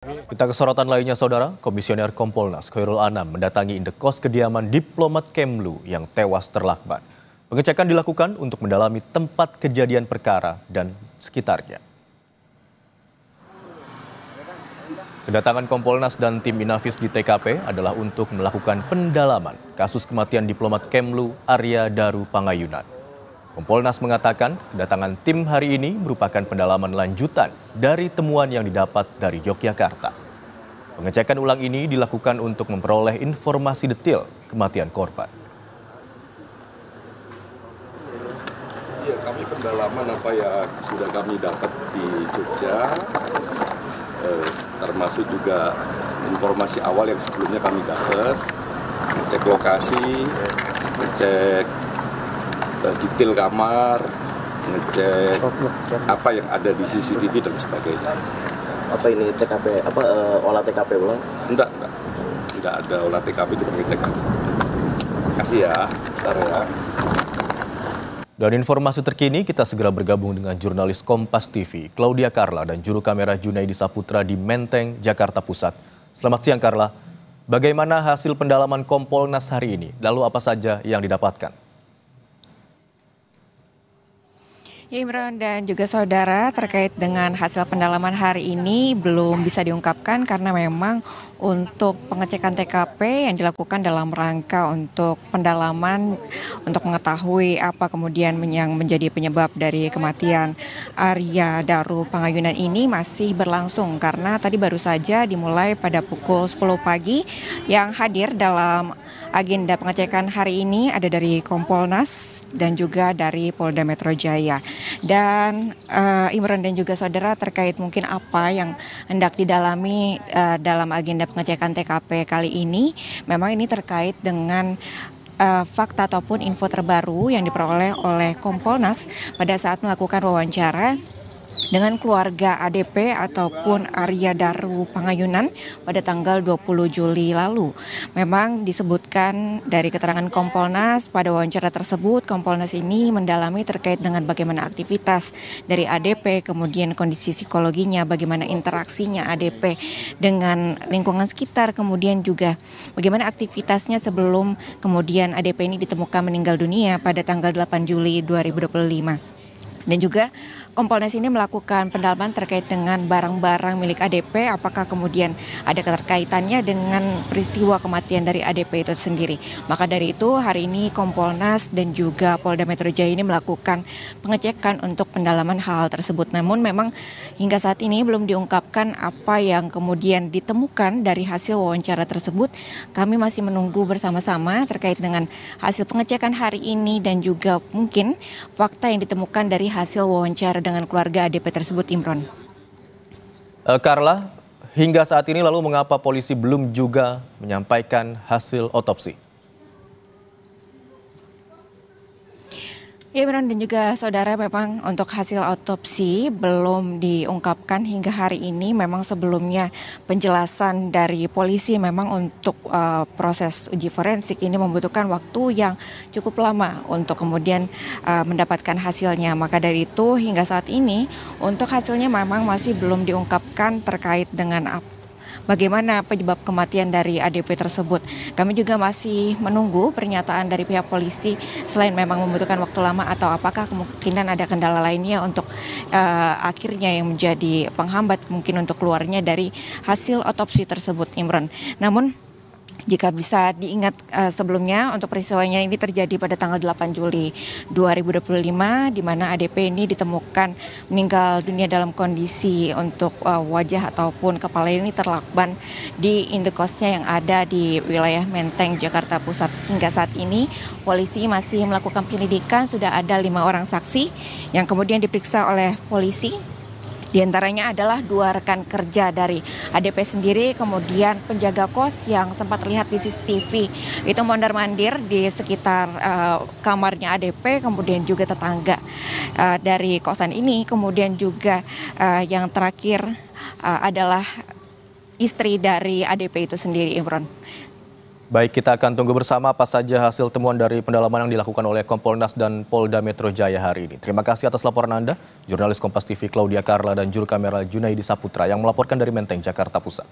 Kita ke sorotan lainnya, Saudara. Komisioner Kompolnas Khairul Anam mendatangi indekos kediaman diplomat Kemlu yang tewas terlakban. Pengecekan dilakukan untuk mendalami tempat kejadian perkara dan sekitarnya. Kedatangan Kompolnas dan tim Inafis di TKP adalah untuk melakukan pendalaman kasus kematian diplomat Kemlu Arya Daru Pangayunan. Kompolnas mengatakan kedatangan tim hari ini merupakan pendalaman lanjutan dari temuan yang didapat dari Yogyakarta. Pengecekan ulang ini dilakukan untuk memperoleh informasi detail kematian korban. Iya, kami pendalaman apa yang sudah kami dapat di Jogja, termasuk juga informasi awal yang sebelumnya kami dapat, cek lokasi, ngecek detail kamar, ngecek apa yang ada di CCTV dan sebagainya. Apa ini TKP, olah TKP ulang? Enggak ada olah TKP, itu pengecekan. Kasih ya, bentar ya. Dan informasi terkini kita segera bergabung dengan jurnalis Kompas TV, Claudia Carla dan juru kamera Junaidi Saputra di Menteng, Jakarta Pusat. Selamat siang Carla, bagaimana hasil pendalaman Kompolnas hari ini? Lalu apa saja yang didapatkan? Ya, Imran dan juga saudara, terkait dengan hasil pendalaman hari ini belum bisa diungkapkan karena memang untuk pengecekan TKP yang dilakukan dalam rangka untuk pendalaman untuk mengetahui apa kemudian yang menjadi penyebab dari kematian Arya Daru Pangayunan ini masih berlangsung karena tadi baru saja dimulai pada pukul 10 pagi. Yang hadir dalam agenda pengecekan hari ini ada dari Kompolnas dan juga dari Polda Metro Jaya. Dan Imran dan juga saudara, terkait mungkin apa yang hendak didalami dalam agenda pengecekan TKP kali ini, memang ini terkait dengan fakta ataupun info terbaru yang diperoleh oleh Kompolnas pada saat melakukan wawancara dengan keluarga ADP ataupun Arya Daru Pangayunan pada tanggal 20 Juli lalu. Memang disebutkan dari keterangan Kompolnas pada wawancara tersebut, Kompolnas ini mendalami terkait dengan bagaimana aktivitas dari ADP, kemudian kondisi psikologinya, bagaimana interaksinya ADP dengan lingkungan sekitar, kemudian juga bagaimana aktivitasnya sebelum kemudian ADP ini ditemukan meninggal dunia pada tanggal 8 Juli 2025. Dan juga Kompolnas ini melakukan pendalaman terkait dengan barang-barang milik ADP, apakah kemudian ada keterkaitannya dengan peristiwa kematian dari ADP itu sendiri. Maka dari itu hari ini Kompolnas dan juga Polda Metro Jaya ini melakukan pengecekan untuk pendalaman hal tersebut. Namun memang hingga saat ini belum diungkapkan apa yang kemudian ditemukan dari hasil wawancara tersebut. Kami masih menunggu bersama-sama terkait dengan hasil pengecekan hari ini dan juga mungkin fakta yang ditemukan dari hasil wawancara dengan keluarga ADP tersebut, Imron. Carla, hingga saat ini lalu mengapa polisi belum juga menyampaikan hasil otopsi? Ya, Imran dan juga saudara, memang untuk hasil otopsi belum diungkapkan hingga hari ini. Memang sebelumnya penjelasan dari polisi memang untuk proses uji forensik ini membutuhkan waktu yang cukup lama untuk kemudian mendapatkan hasilnya. Maka dari itu hingga saat ini untuk hasilnya memang masih belum diungkapkan terkait dengan bagaimana penyebab kematian dari ADP tersebut. Kami juga masih menunggu pernyataan dari pihak polisi selain memang membutuhkan waktu lama atau apakah kemungkinan ada kendala lainnya untuk akhirnya yang menjadi penghambat mungkin untuk keluarnya dari hasil otopsi tersebut, Imron. Namun jika bisa diingat sebelumnya untuk peristiwanya ini terjadi pada tanggal 8 Juli 2025 di mana ADP ini ditemukan meninggal dunia dalam kondisi untuk wajah ataupun kepala ini terlakban di indekosnya yang ada di wilayah Menteng, Jakarta Pusat. Hingga saat ini polisi masih melakukan penyelidikan, sudah ada 5 orang saksi yang kemudian diperiksa oleh polisi. Di antaranya adalah 2 rekan kerja dari ADP sendiri, kemudian penjaga kos yang sempat terlihat di CCTV itu mondar-mandir di sekitar kamarnya ADP, kemudian juga tetangga dari kosan ini, kemudian juga yang terakhir adalah istri dari ADP itu sendiri, Imron. Baik, kita akan tunggu bersama apa saja hasil temuan dari pendalaman yang dilakukan oleh Kompolnas dan Polda Metro Jaya hari ini. Terima kasih atas laporan Anda, jurnalis Kompas TV Claudia Carla dan juru kamera Junaidi Saputra yang melaporkan dari Menteng, Jakarta Pusat.